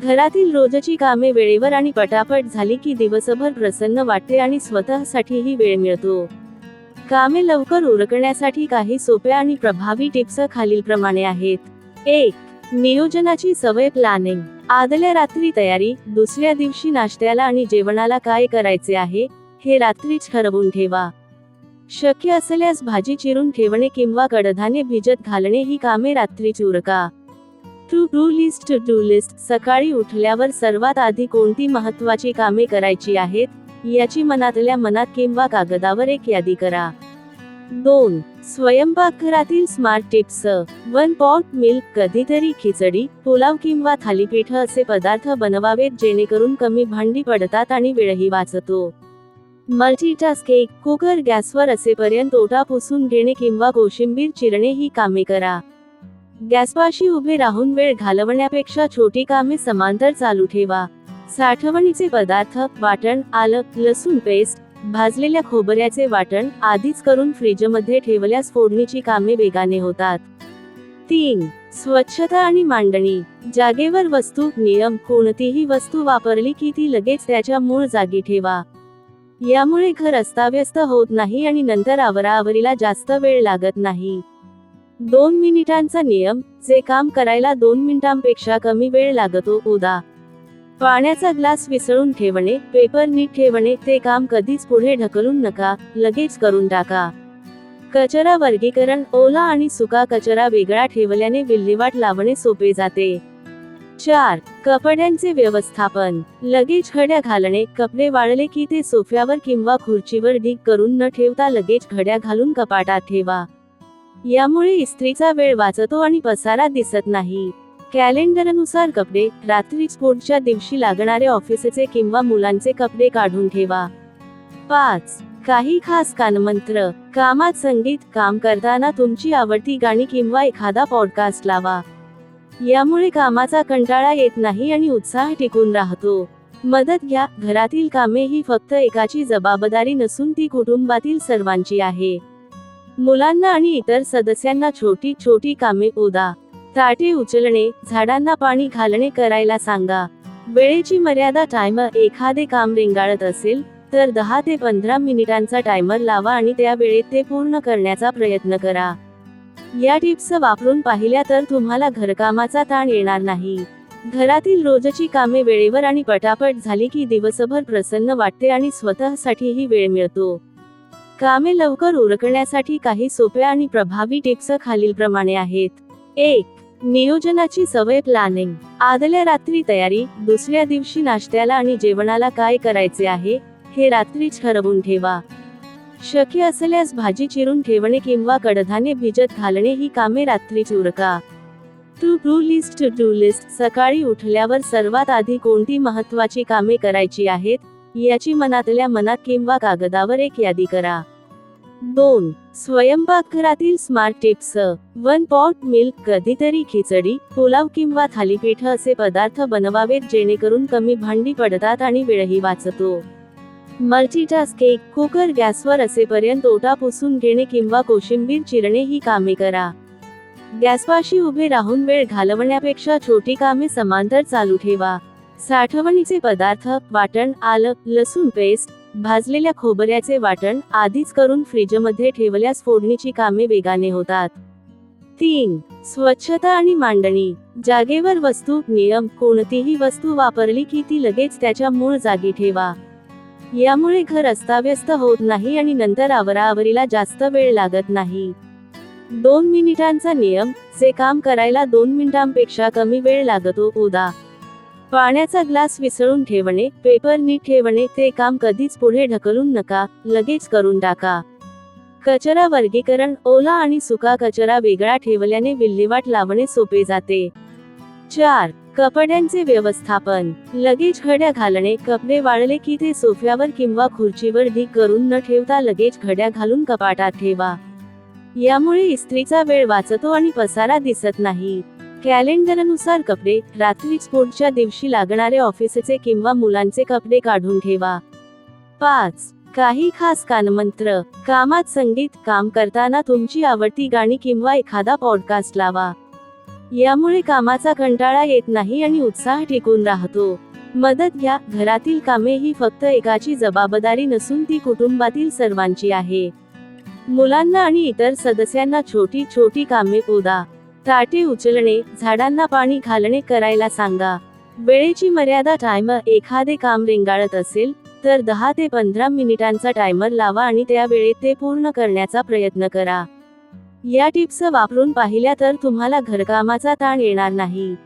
घरातील रोजची कामे वेळेवर आणि पटापट झाली की दिवसभर प्रसन्न वाटते आणि स्वतःसाठीही वेळ मिळतो. कामे लवकर उरकण्यासाठी काही सोप्या आणि प्रभावी टिप्स खालीलप्रमाणे आहेत. 1. नियोजनाची सवय प्लॅनिंग. आदल्या रात्री तयारी. दुसऱ्या दिवशी नाश्त्याला आणि जेवणाला काय करायचे आहे हे रात्रीच ठरवून ठेवा. शक्य असल्यास भाजी चिरून ठेवणे किंवा कडधान्ये भिजत घालणे ही कामे रात्रीच उरका. To do list. To do list. सकाळी उठल्यावर सर्वात आधी कोणती महत्त्वाची कामे करायची आहेत याची मनातल्या मनात किंवा कागदावर एक यादी करा. 2. स्वयंपाकघरातील स्मार्ट टिप्स. 1 pot milk. कधीतरी खिचडी, पुलाव किंवा थालीपीठ असे पदार्थ बनवावेत जेणेकरून कमी भांडी पडतात आणि वेळही वाचतो. मल्टीटास्किंग. कुकर गॅसवर असेपर्यंत ओटा पुसून घेणे किंवा कोशिंबीर चिरणे ही कामे करा. गॅसपाशी उभे राहून वेळ घालवण्यापेक्षा छोटी कामे समांतर चालू ठेवा. साठवणीचे पदार्थ. वाटण, आलं, लसूण पेस्ट, भाजलेल्या खोबऱ्याचे वाटण आधीच करून फ्रीजमध्ये ठेवल्यास फोडणीची कामे वेगाने होतात. 3. स्वच्छता आणि मांडणी. जागेवर वस्तू. नियम. कोणतीही वस्तू वापरली की ती लगेच त्याच्या मूळ जागी ठेवा. यामुळे घर अस्ताव्यस्त होत नाही आणि नंतर आवराआवरीला जास्त वेळ लागत नाही. 2 मिनिटांचा नियम. जे काम करायला 2 मिनिटांपेक्षा कमी वेळ लागतो. उदा. पाण्याचा ग्लास विसळून ठेवणे, पेपर नीट ठेवणे ते काम कधीच पुढे ढकलून नका, लगेच करून टाका. कचरा वर्गीकरण. ओला आणि सुका कचरा वेगळा ठेवल्याने विल्हेवाट लावणे सोपे जाते. 4. कपड्यांचे व्यवस्थापन. लगेच घड्या घालणे. कपडे वाळले की ते सोफ्यावर किंवा खुर्चीवर ढीग करून न ठेवता लगेच घड्या घालून कपाटात ठेवा. यामुळे इस्त्रीचा वेळ वाचतो आणि पसारा दिसत नाही. कॅलेंडरनुसार कपडे. रात्रीच पुढच्या दिवशी लागणारे ऑफिसचे किंवा मुलांचे कपडे काढून ठेवा. 5. काही खास कानमंत्र. कामात संगीत. काम करताना तुमची आवडती गाणी किंवा एखादा पॉडकास्ट लावा. यामुळे कामाचा कंटाळा येत नाही आणि उत्साह टिकून राहतो. मदत घ्या. घरातील कामे ही फक्त एकाची जबाबदारी नसून ती कुटुंबातील सर्वांची आहे. मुलांना आणि इतर सदस्यांना छोटी छोटी कामे. उदा. ताटे उचलणे, झाडांना पाणी घालणे करायला सांगा. वेळेची मर्यादा. टायमर. एखादे काम रेंगाळत असेल तर 10 ते 15 मिनिटांचा टायमर लावा आणि त्या वेळेत ते पूर्ण करण्याचा प्रयत्न करा. या टिप्स वापरून पाहिल्या तर तुम्हाला घरकामाचा ताण येणार नाही. घरातील रोजची कामे वेळेवर आणि पटापट झाली की दिवसभर प्रसन्न वाटते आणि स्वतःसाठीही वेळ मिळतो. कामे लवकर उरकण्यासाठी काही सोप्या आणि प्रभावी टिप्स खालीलप्रमाणे आहेत. 1. नियोजनाची सवय प्लॅनिंग. आदल्या रात्री तयारी. दुसऱ्या दिवशी नाश्त्याला आणि जेवणाला काय करायचे आहे हे रात्रीच ठरवून ठेवा. शक्य असल्यास भाजी चिरून ठेवणे किंवा कडधान्ये भिजत घालणे ही कामे रात्रीच उरका. To do list. To do list. सकाळी उठल्यावर सर्वात आधी कोणती महत्त्वाची कामे करायची आहेत याची मनातल्या मनात किंवा कागदावर एक यादी करा. 2. स्वयंपाकघरातील स्मार्ट टिप्स. 1 pot milk. कधीतरी खिचडी, पुलाव किंवा थालीपीठ असे पदार्थ बनवावेत जेणेकरून कमी भांडी पडतात आणि वेळही वाचतो. मल्टीटास्किंग. कुकर गॅसवर असेपर्यंत ओटा पुसून घेणे किंवा कोशिंबीर चिरणे ही कामे करा. गॅसपाशी उभे राहून वेळ घालवण्यापेक्षा छोटी कामे समांतर चालू ठेवा. साठवणीचे पदार्थ. वाटण, आलं, लसूण पेस्ट, भाजलेल्या खोबऱ्याचे वाटण आधीच करून फ्रीजमध्ये ठेवल्यास फोडणीची कामे वेगाने होतात. 3. स्वच्छता आणि मांडणी. जागेवर वस्तू. नियम. कोणतीही वस्तू वापरली की ती लगेच त्याच्या मूळ जागी ठेवा. यामुळे घर अस्ताव्यस्त होत नाही आणि नंतर आवराआवरीला जास्त वेळ लागत नाही. 2 मिनिटांचा नियम. जे काम करायला 2 मिनिटांपेक्षा कमी वेळ लागतो. उदा. पाण्याचा ग्लास विसळून ठेवणे, पेपर नीट ठेवणे ते काम कधीच पुढे ढकलून नका, लगेच करून टाका. कचरा वर्गीकरण. ओला आणि सुका कचरा वेगळा ठेवल्याने विल्हेवाट लावणे सोपे जाते. 4. कपड्यांचे व्यवस्थापन. लगेच घड्या घालणे. कपडे वाळले की ते सोफ्यावर किंवा खुर्चीवर ढीग करून न ठेवता लगेच घड्या घालून कपाटात ठेवा. यामुळे इस्त्रीचा वेळ वाचतो आणि पसारा दिसत नाही. कॅलेंडरनुसार कपडे. रात्रीच पुढच्या दिवशी लागणारे ऑफिसचे किंवा मुलांचे कपडे काढून ठेवा. 5. काही खास कानमंत्र. कामात संगीत. काम करताना तुमची आवडती गाणी किंवा एखादा पॉडकास्ट लावा. यामुळे कामाचा कंटाळा येत नाही आणि उत्साह टिकून राहतो. मदत घ्या. घरातील कामे ही फक्त एकाची जबाबदारी नसून ती कुटुंबातील सर्वांची आहे. मुलांना आणि इतर सदस्यांना छोटी छोटी कामे पोदा, ताटे उचलणे, झाडांना पाणी घालणे करायला सांगा. वेळेची मर्यादा टायमर. एखादे काम रेंगाळत असेल तर 10 ते 15 मिनिटांचा टायमर लावा आणि त्या वेळेत ते पूर्ण करण्याचा प्रयत्न करा. या टिप्स वापरून पाहिल्या तर तुम्हाला घरकामाचा ताण येणार नाही.